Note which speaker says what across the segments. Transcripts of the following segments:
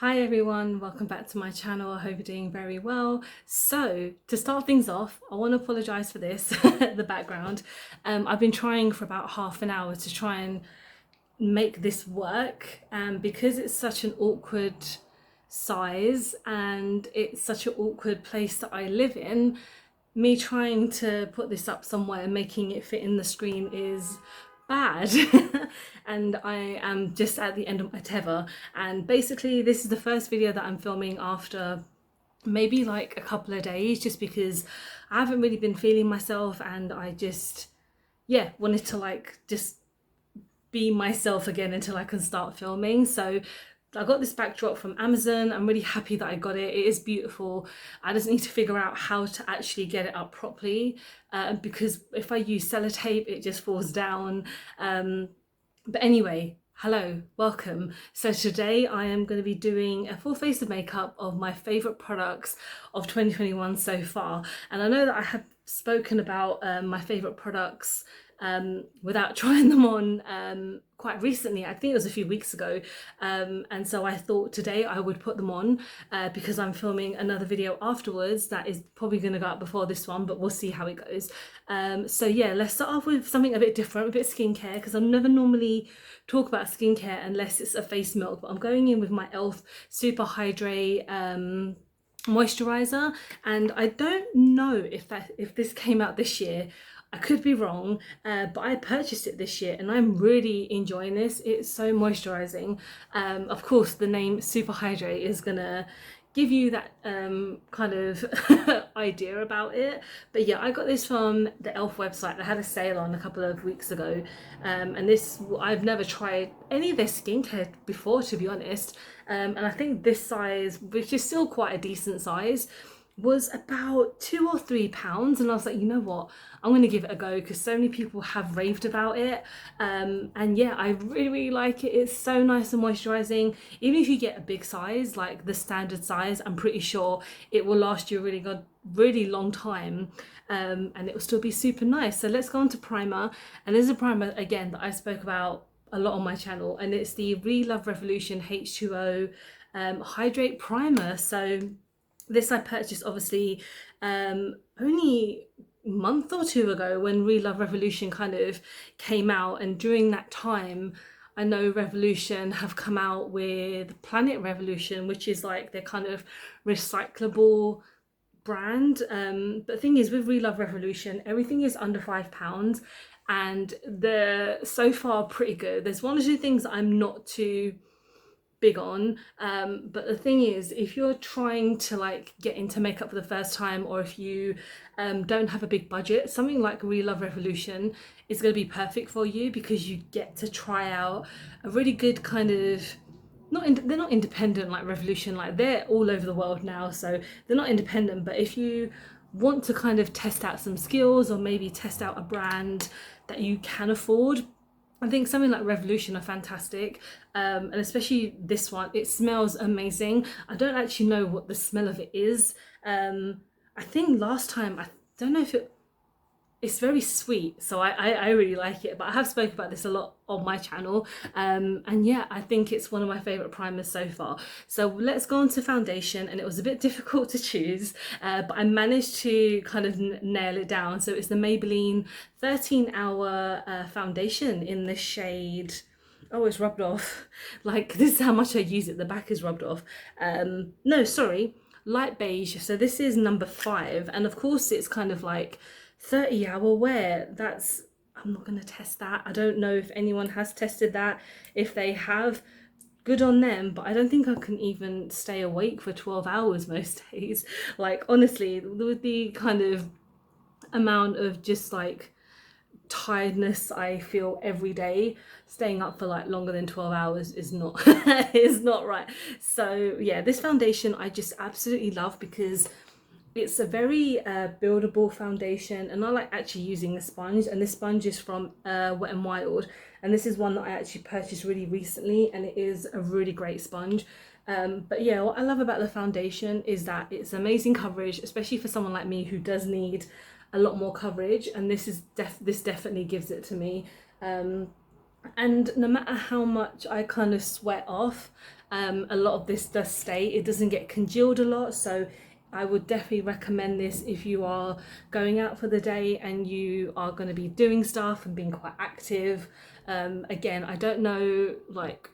Speaker 1: Hi everyone, welcome back to my channel. I hope you're doing very well. So to start things off, I want to apologise for this, the background. I've been trying for about half an hour to try and make this work, because it's such an awkward size and it's such an awkward place that I live in. Me trying to put this up somewhere and making it fit in the screen is bad. And I am just at the end of my tether, and basically this is the first video that I'm filming after maybe like a couple of days, just because I haven't really been feeling myself and I just wanted to like just be myself again until I can start filming. So I got this backdrop from Amazon. I'm really happy that I got it. It is beautiful. I just need to figure out how to actually get it up properly, because if I use sellotape, it just falls down. But anyway, hello, welcome. So today I am going to be doing a full face of makeup of my favourite products of 2021 so far. And I know that I have spoken about my favourite products without trying them on quite recently. I think it was a few weeks ago, and so I thought today I would put them on because I'm filming another video afterwards that is probably going to go up before this one, but we'll see how it goes. So yeah, let's start off with something a bit different, a bit skincare, because I never normally talk about skincare unless it's a face milk, but I'm going in with my e.l.f. Super Hydrate moisturizer, and I don't know if this came out this year. I could be wrong, but I purchased it this year and I'm really enjoying this. It's so moisturizing. Of course, the name Super Hydrate is gonna give you that kind of idea about it. But yeah, I got this from the e.l.f. website. They had a sale on a couple of weeks ago, and I've never tried any of their skincare before, to be honest. And I think this size, which is still quite a decent size, was about £2 or £3, and I was like, you know what, I'm going to give it a go because so many people have raved about it. And yeah, I really like it. It's so nice and moisturizing. Even if you get a big size, like the standard size, I'm pretty sure it will last you a really long time, and it will still be super nice. So let's go on to primer. And there's a primer again that I spoke about a lot on my channel, and it's the RELOVEREVOLUTION H2O Hydrate Primer. So this I purchased obviously only a month or two ago when RELOVEREVOLUTION kind of came out, and during that time I know Revolution have come out with Planet Revolution, which is like their kind of recyclable brand. But the thing is, with RELOVEREVOLUTIon, everything is under £5 and they're so far pretty good. There's one or two things that I'm not too big on, but the thing is, if you're trying to like get into makeup for the first time, or if you don't have a big budget, something like RELOVEREVOLUTION is going to be perfect for you, because you get to try out a really good kind of they're not independent like Revolution, like they're all over the world now, so they're not independent. But if you want to kind of test out some skills, or maybe test out a brand that you can afford, I think something like Revolution are fantastic, and especially this one. It smells amazing. I don't actually know what the smell of it is. I think last time, I don't know if it's very sweet, so I really like it. But I have spoken about this a lot on my channel, and yeah, I think it's one of my favourite primers so far. So let's go on to foundation, and it was a bit difficult to choose, but I managed to kind of nail it down. So it's the Maybelline 13-hour foundation in the shade, oh, it's rubbed off, like this is how much I use it, the back is rubbed off. No, sorry, light beige. So this is number 5, and of course it's kind of like 30-hour wear. That's, I'm not going to test that. I don't know if anyone has tested that. If they have, good on them, but I don't think I can even stay awake for 12 hours most days. Like honestly, with the kind of amount of just like tiredness I feel every day, staying up for like longer than 12 hours is not is not right. So yeah, this foundation I just absolutely love, because it's a very buildable foundation, and I like actually using the sponge, and this sponge is from Wet n Wild, and this is one that I actually purchased really recently, and it is a really great sponge. But yeah, what I love about the foundation is that it's amazing coverage, especially for someone like me who does need a lot more coverage, and this definitely gives it to me. And no matter how much I kind of sweat off, a lot of this does stay. It doesn't get congealed a lot, so I would definitely recommend this if you are going out for the day and you are going to be doing stuff and being quite active. Again, I don't know like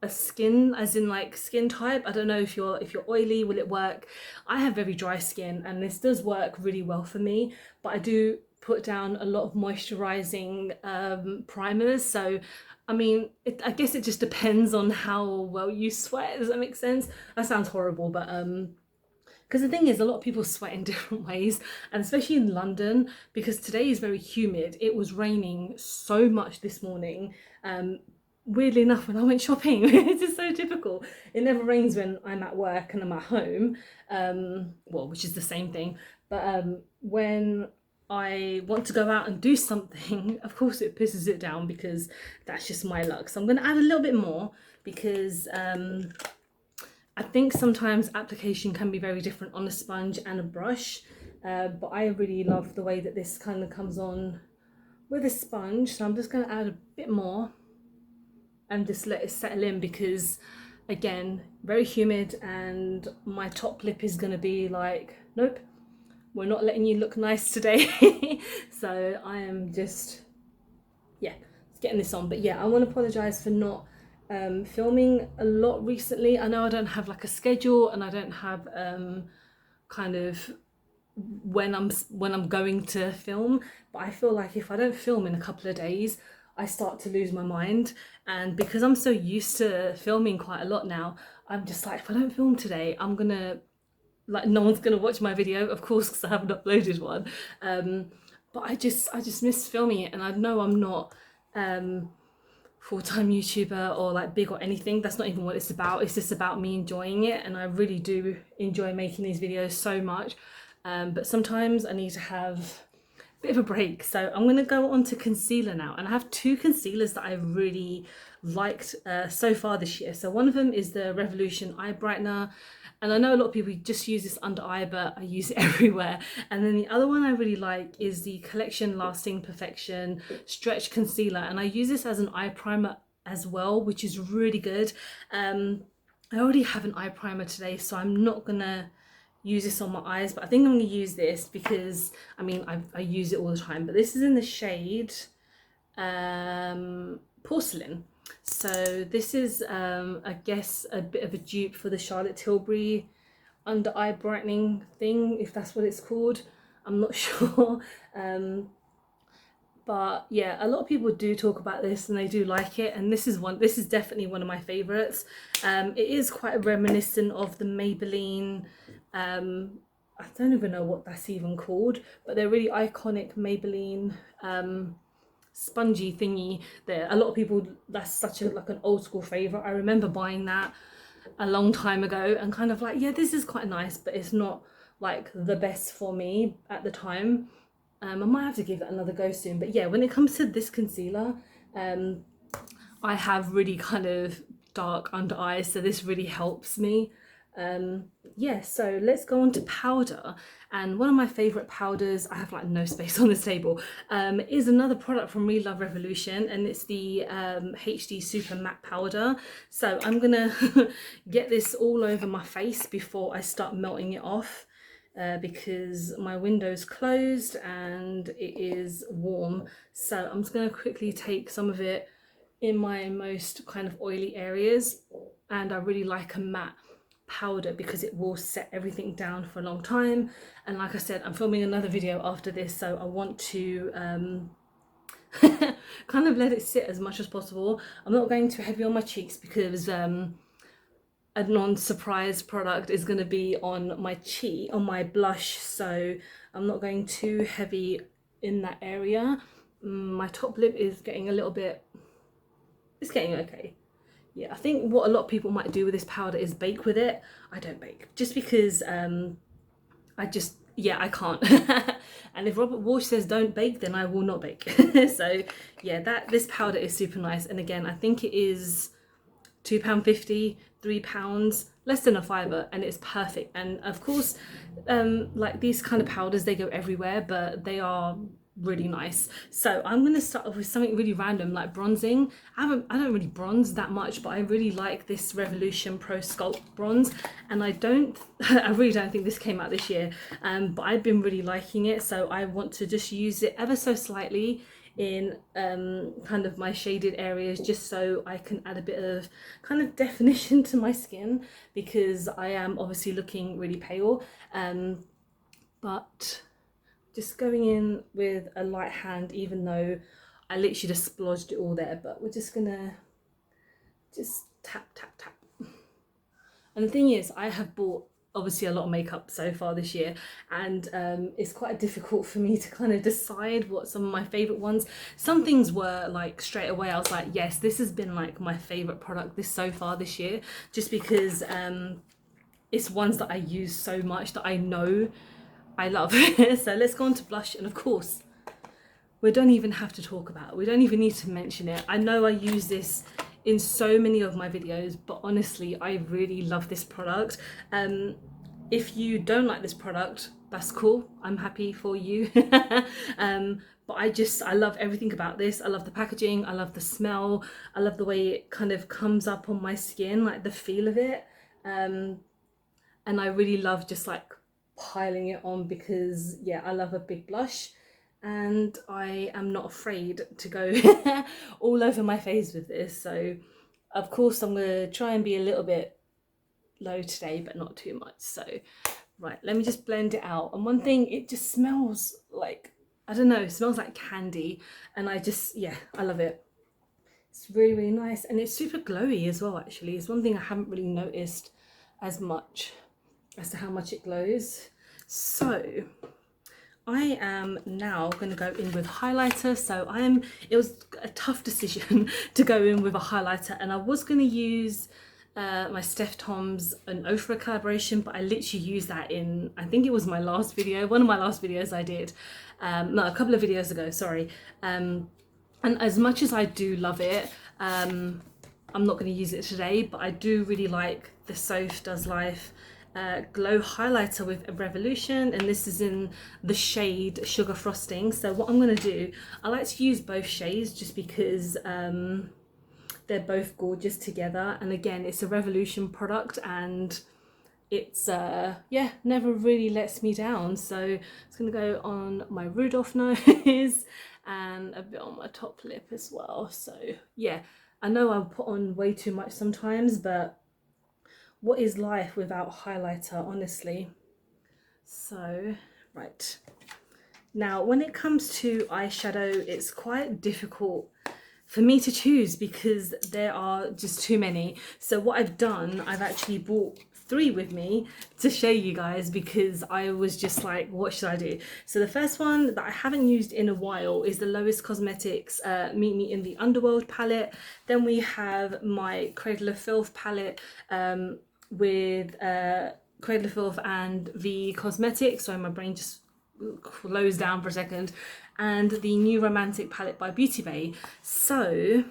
Speaker 1: a skin as in like skin type. I don't know if you're oily, will it work? I have very dry skin and this does work really well for me, but I do put down a lot of moisturizing primers. So I mean, I guess it just depends on how well you sweat. Does that make sense? That sounds horrible, but because the thing is, a lot of people sweat in different ways, and especially in London, because today is very humid. It was raining so much this morning. Weirdly enough, when I went shopping, it's just so typical. It never rains when I'm at work and I'm at home, well, which is the same thing. But when I want to go out and do something, of course it pisses it down because that's just my luck. So I'm going to add a little bit more because I think sometimes application can be very different on a sponge and a brush, but I really love the way that this kind of comes on with a sponge. So I'm just going to add a bit more and just let it settle in because, again, very humid and my top lip is going to be like, nope, we're not letting you look nice today. So I am just, yeah, getting this on. But yeah, I want to apologise for not filming a lot recently. I know I don't have like a schedule and I don't have kind of when I'm going to film, but I feel like if I don't film in a couple of days, I start to lose my mind. And because I'm so used to filming quite a lot now, I'm just like, if I don't film today, I'm gonna, like, no one's gonna watch my video, of course, because I haven't uploaded one. But I just miss filming it, and I know I'm not full-time YouTuber or like big or anything. That's not even what it's about. It's just about me enjoying it, and I really do enjoy making these videos so much. But sometimes I need to have a bit of a break. So I'm going to go on to concealer now, and I have two concealers that I really liked so far this year. So one of them is the Revolution Eye Brightener, and I know a lot of people just use this under eye, but I use it everywhere. And then the other one I really like is the Collection Lasting Perfection Stretch Concealer, and I use this as an eye primer as well, which is really good. I already have an eye primer today, so I'm not gonna use this on my eyes, but I think I'm gonna use this because I mean I use it all the time. But this is in the shade Porcelain. So this is I guess a bit of a dupe for the Charlotte Tilbury under eye brightening thing, if that's what it's called. I'm not sure. But yeah, a lot of people do talk about this and they do like it, and this is definitely one of my favorites. It is quite reminiscent of the Maybelline, I don't even know what that's even called, but they're really iconic Maybelline spongy thingy. There, a lot of people, that's such a like an old school favorite. I remember buying that a long time ago and kind of like, yeah, this is quite nice, but it's not like the best for me at the time. I might have to give that another go soon. But yeah, when it comes to this concealer, I have really kind of dark under eyes, so this really helps me. Yeah, so let's go on to powder. And one of my favourite powders, I have like no space on this table, is another product from RELOVEREVOLUTION, and it's the HD Super Matte Powder. So I'm gonna get this all over my face before I start melting it off. Because my window's closed and it is warm. So I'm just going to quickly take some of it in my most kind of oily areas. And I really like a matte powder because it will set everything down for a long time. And like I said, I'm filming another video after this, so I want to kind of let it sit as much as possible. I'm not going too heavy on my cheeks because a non-surprise product is going to be on my cheek, on my blush, so I'm not going too heavy in that area. My top lip is getting a little bit, it's getting okay. Yeah, I think what a lot of people might do with this powder is bake with it. I don't bake, just because I can't. And if Robert Walsh says don't bake, then I will not bake. So yeah, this powder is super nice, and again, I think it is £2.50, £3, less than a fiver, and it's perfect. And of course, like these kind of powders, they go everywhere, but they are really nice. So I'm gonna start off with something really random like bronzing. I don't really bronze that much, but I really like this Revolution Pro Sculpt bronze, and I really don't think this came out this year, but I've been really liking it, so I want to just use it ever so slightly in kind of my shaded areas, just so I can add a bit of kind of definition to my skin, because I am obviously looking really pale, but just going in with a light hand, even though I literally just splodged it all there, but we're just gonna just tap, tap, tap. And the thing is, I have bought obviously a lot of makeup so far this year, and it's quite difficult for me to kind of decide what some of my favorite ones. Some things were like straight away I was like, yes, this has been like my favorite product this so far this year, just because it's ones that I use so much that I know I love. So let's go on to blush, and of course we don't even have to talk about it. We don't even need to mention it. I know I use this in so many of my videos, but honestly, I really love this product. If you don't like this product, that's cool. I'm happy for you. But I love everything about this. I love the packaging. I love the smell. I love the way it kind of comes up on my skin, like the feel of it. And I really love just like piling it on, because yeah, I love a big blush, and I am not afraid to go all over my face with this. So of course I'm gonna try and be a little bit low today, but not too much. So right, let me just blend it out. And one thing, it just smells like, I don't know, it smells like candy, and yeah, I love it. It's really, really nice, and it's super glowy as well. Actually, it's one thing I haven't really noticed as much as to how much it glows. So I am now going to go in with highlighter. So it was a tough decision to go in with a highlighter, and I was going to use my Steph Tom's an Ofra collaboration, but I literally used that in, I think it was my last video, one of my last videos I did, no, a couple of videos ago, sorry. And as much as I do love it, I'm not going to use it today, but I do really like the Soph Does Life glow highlighter with Revolution, and this is in the shade Sugar Frosting. So what I'm going to do, I like to use both shades just because they're both gorgeous together, and again, it's a Revolution product, and it's yeah, never really lets me down. So it's going to go on my Rudolph nose and a bit on my top lip as well. So yeah, I know I put on way too much sometimes, but what is life without highlighter, honestly? So, right. Now, when it comes to eyeshadow, it's quite difficult for me to choose because there are just too many. So what I've done, I've actually bought 3 with me to show you guys, because I was just like, what should I do? So the first one that I haven't used in a while is the Lois Cosmetics Meet Me in the Underworld palette. Then we have my Cradle of Filth palette with Cradle of Filth and the Cosmetics. Sorry, my brain just closed down for a second. And the New Romantic palette by Beauty Bay. So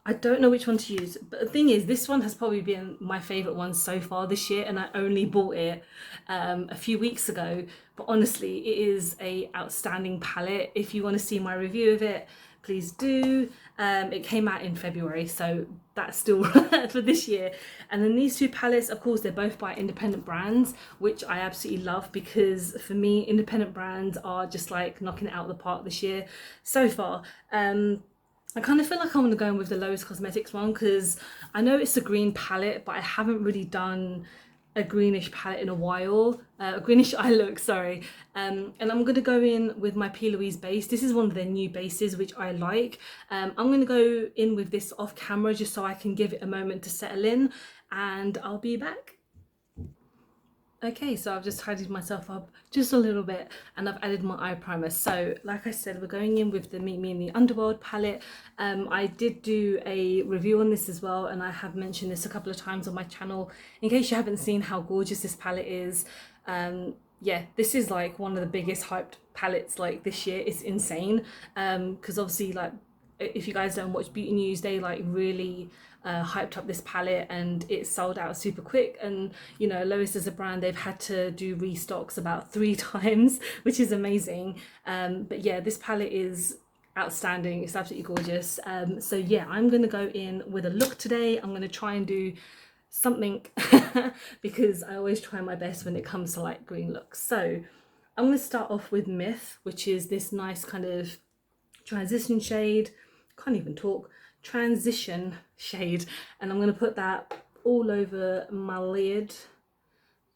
Speaker 1: I don't know which one to use, but the thing is, this one has probably been my favorite one so far this year, and I only bought it a few weeks ago. But honestly, it is a outstanding palette. If you want to see my review of it, please do. It came out in February, so that's still for this year. And then these 2 palettes, of course, they're both by independent brands, which I absolutely love, because for me, independent brands are just like knocking it out of the park this year so far. I kind of feel like I'm going to go in with the Lois Cosmetics one, because I know it's a green palette, but I haven't really done a greenish palette in a while, a greenish eye look, sorry. And I'm going to go in with my P. Louise base. This is one of their new bases, which I like. I'm going to go in with this off camera just so I can give it a moment to settle in, and I'll be back. Okay, so I've just tidied myself up just a little bit, and I've added my eye primer. So like I said, we're going in with the Meet Me in the Underworld palette. I did do a review on this as well, and I have mentioned this a couple of times on my channel in case you haven't seen how gorgeous this palette is. Yeah, this is like one of the biggest hyped palettes like this year. It's insane, because obviously like if you guys don't watch Beauty News, they like really hyped up this palette and it sold out super quick. And you know, Lois as a brand, they've had to do restocks about 3 times, which is amazing. But yeah, this palette is outstanding. It's absolutely gorgeous. So yeah, I'm gonna go in with a look today. I'm gonna try and do something because I always try my best when it comes to like green looks. So I'm going to start off with Myth, which is this nice kind of transition shade. Can't even talk. Transition shade. And I'm going to put that all over my lid.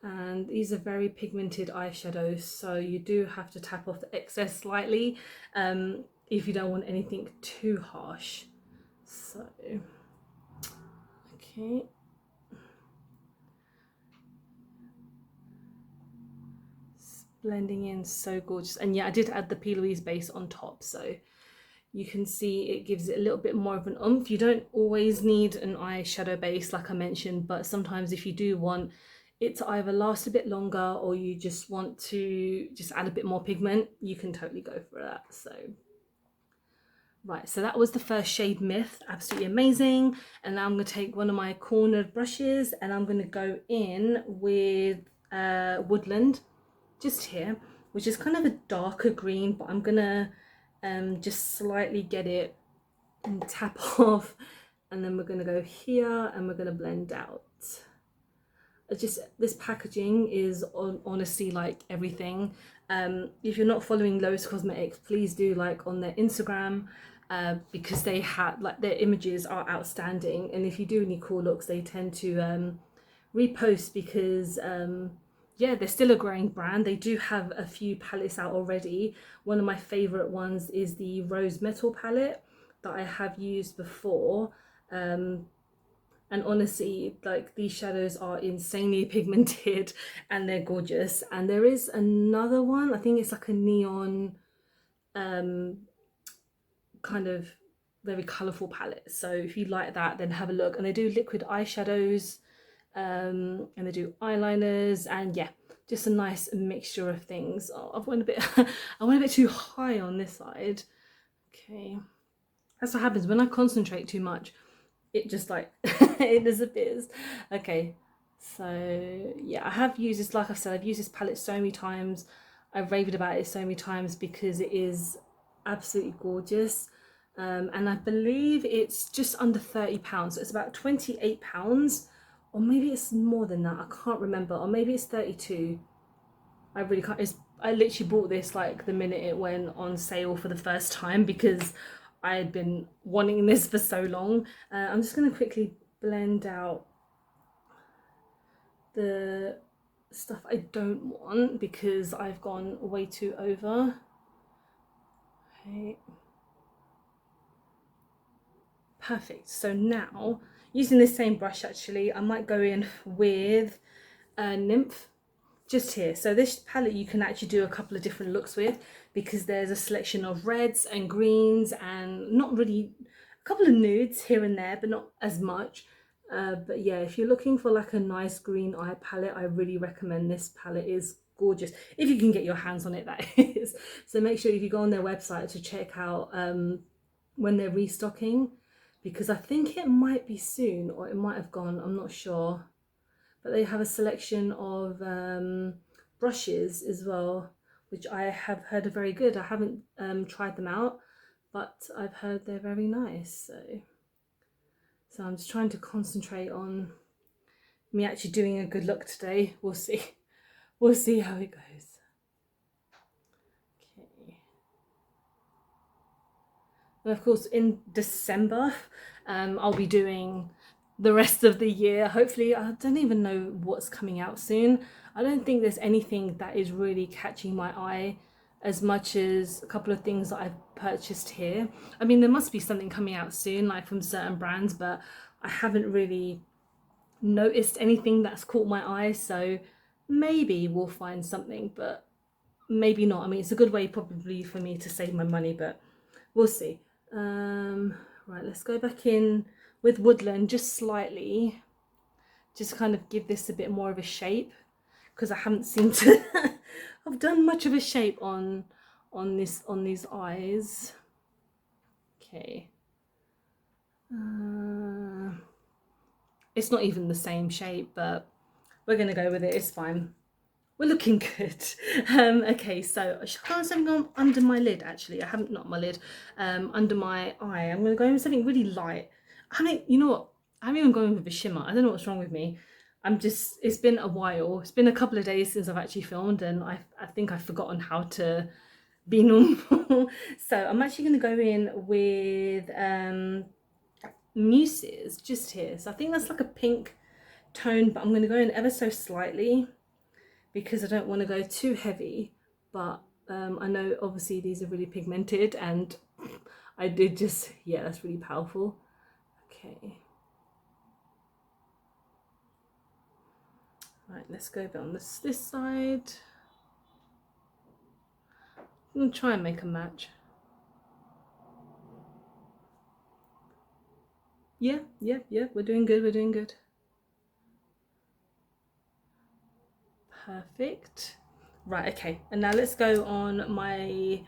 Speaker 1: And these are very pigmented eyeshadows, so you do have to tap off the excess slightly if you don't want anything too harsh. So, okay. Blending in, so gorgeous. And yeah, I did add the P. Louise base on top, so you can see it gives it a little bit more of an oomph. You don't always need an eyeshadow base like I mentioned, but sometimes if you do want it to either last a bit longer or you just want to just add a bit more pigment, you can totally go for that. So right, so that was the first shade, Myth, absolutely amazing. And now I'm going to take one of my cornered brushes and I'm going to go in with Woodland, just here, which is kind of a darker green, but I'm gonna just slightly get it and tap off, and then we're gonna go here and we're gonna blend out. Just this packaging is honestly like everything. If you're not following Lois Cosmetics, please do, like on their Instagram, because they have like their images are outstanding, and if you do any cool looks, they tend to repost because yeah, they're still a growing brand. They do have a few palettes out already. One of my favorite ones is the Rose Metal palette that I have used before. And honestly, like these shadows are insanely pigmented and they're gorgeous. And there is another one, I think it's like a neon kind of very colourful palette. So if you like that, then have a look. And they do liquid eyeshadows, and they do eyeliners, and yeah, just a nice mixture of things. Oh, I went a bit I went a bit too high on this side. Okay, that's what happens when I concentrate too much, it just like it disappears. Okay, so yeah, I have used this, like I said, I've used this palette so many times. I've raved about it so many times because it is absolutely gorgeous. And I believe it's just under £30, so it's about £28, or maybe it's more than that, I can't remember, or maybe it's 32. I really can't. I literally bought this like the minute it went on sale for the first time because I had been wanting this for so long. I'm just going to quickly blend out the stuff I don't want because I've gone way too over. Okay. Perfect. So now, using this same brush actually, I might go in with Nymph just here. So this palette you can actually do a couple of different looks with because there's a selection of reds and greens and not really, a couple of nudes here and there, but not as much. But yeah, if you're looking for like a nice green eye palette, I really recommend this palette. Is gorgeous if you can get your hands on it, that is. So make sure if you go on their website to check out when they're restocking, because I think it might be soon or it might have gone, I'm not sure. But they have a selection of brushes as well, which I have heard are very good. I haven't tried them out, but I've heard they're very nice. So I'm just trying to concentrate on me actually doing a good look today. We'll see. We'll see how it goes. Okay. And of course, in December, I'll be doing the rest of the year. Hopefully, I don't even know what's coming out soon. I don't think there's anything that is really catching my eye as much as a couple of things that I've purchased here. I mean, there must be something coming out soon, like from certain brands, but I haven't really noticed anything that's caught my eye. So maybe we'll find something, but maybe not. I mean, it's a good way probably for me to save my money, but we'll see. Right, let's go back in with Woodland just slightly, just kind of give this a bit more of a shape, because I haven't seemed to have done much of a shape on these eyes. Okay. It's not even the same shape, but we're gonna go with it. It's fine. We're looking good. Okay, so I should have something on under my lid. Actually, I haven't, not my lid, under my eye. I'm gonna go in with something really light. I mean, you know what? I haven't even gone with a shimmer. I don't know what's wrong with me. I'm just. It's been a while. It's been a couple of days since I've actually filmed, and I think I've forgotten how to be normal. So I'm actually gonna go in with Muses just here. So I think that's like a pink tone, but I'm gonna go in ever so slightly, because I don't want to go too heavy, but I know obviously these are really pigmented, and I did just, yeah, that's really powerful. Okay. Right, let's go a bit on this side. I'm gonna try and make a match. Yeah, we're doing good, we're doing good. Perfect. Right, okay, and now let's go on my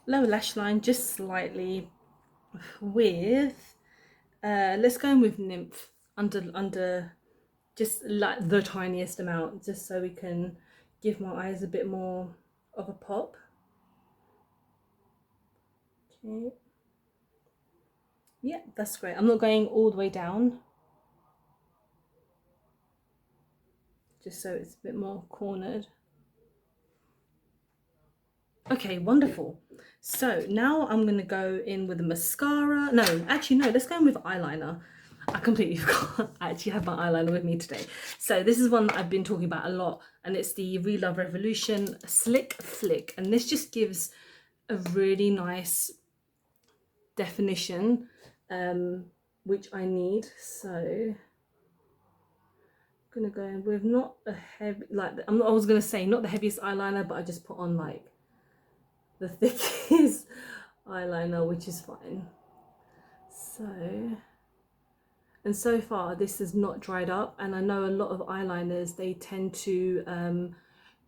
Speaker 1: lower lash line just slightly with let's go in with Nymph under just like the tiniest amount, just so we can give my eyes a bit more of a pop. Okay. Yeah, that's great. I'm not going all the way down, just so it's a bit more cornered. Okay, wonderful. So now I'm gonna go in with the mascara. No, actually no, let's go in with eyeliner. I completely forgot. I actually have my eyeliner with me today. So this is one that I've been talking about a lot, and it's the Relove Revolution Slick Flick. And this just gives a really nice definition, which I need. So I'm gonna go in with not a heavy, like I was gonna say not the heaviest eyeliner, but I just put on like the thickest eyeliner, which is fine. So, and so far this has not dried up, and I know a lot of eyeliners, they tend to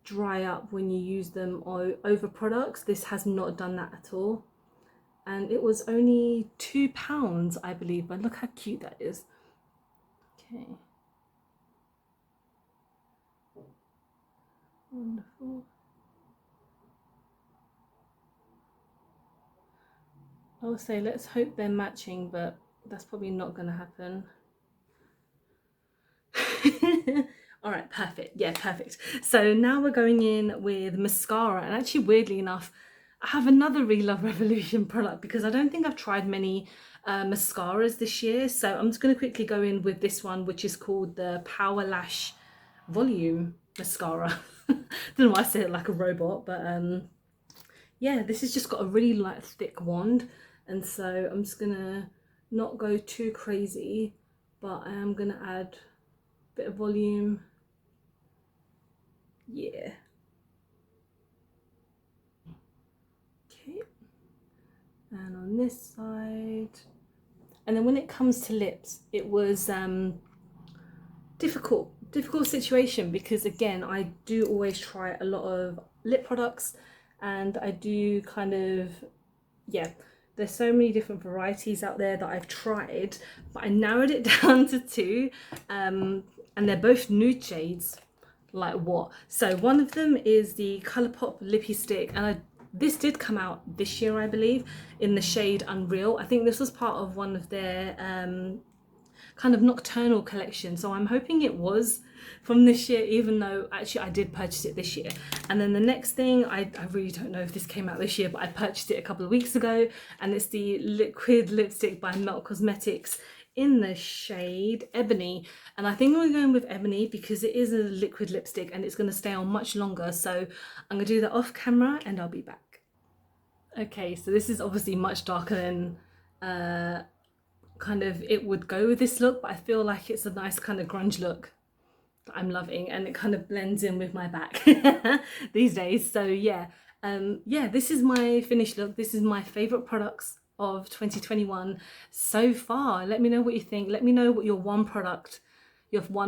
Speaker 1: dry up when you use them over products. This has not done that at all, and it was only £2, I believe, but look how cute that is. Okay, wonderful. I will say let's hope they're matching, but that's probably not going to happen. All right, perfect. Yeah, perfect. So now we're going in with mascara, and actually weirdly enough, I have another Relove Revolution product because I don't think I've tried many mascaras this year. So I'm just going to quickly go in with this one, which is called the Power Lash Volume Mascara. Don't know why I said it like a robot, but yeah, this has just got a really like thick wand, and so I'm just gonna not go too crazy, but I am gonna add a bit of volume. Yeah. Okay. And on this side. And then when it comes to lips, it was difficult situation, because again, I do always try a lot of lip products, and I do kind of, yeah, there's so many different varieties out there that I've tried, but I narrowed it down to two, and they're both nude shades. Like what? So one of them is the Colourpop Lippy Stick, and this did come out this year, I believe, in the shade Unreal. I think this was part of one of their kind of nocturnal collection, so I'm hoping it was from this year, even though actually I did purchase it this year. And then the next thing, I really don't know if this came out this year, but I purchased it a couple of weeks ago, and it's the liquid lipstick by Melt Cosmetics in the shade Ebony. And I think we're going with Ebony because it is a liquid lipstick and it's going to stay on much longer. So I'm going to do that off camera and I'll be back. Okay, so this is obviously much darker than kind of it would go with this look, but I feel like it's a nice kind of grunge look that I'm loving, and it kind of blends in with my back these days. So yeah, yeah, this is my finished look. This is my favorite products of 2021 so far. Let me know what you think. Let me know what your one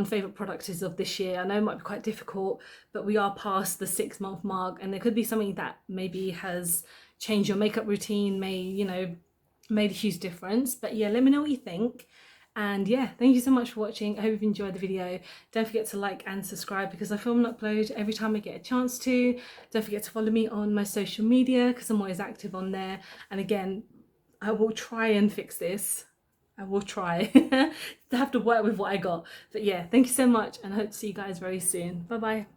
Speaker 1: favorite product is of this year. I know it might be quite difficult, but we are past the 6-month mark, and there could be something that maybe has changed your makeup routine, may, you know, made a huge difference. But yeah, let me know what you think. And yeah, thank you so much for watching. I hope you've enjoyed the video. Don't forget to like and subscribe because I film and upload every time I get a chance to. Don't forget to follow me on my social media because I'm always active on there. And again, I will try and fix this. I will try to have to work with what I got. But yeah, thank you so much and I hope to see you guys very soon. Bye bye.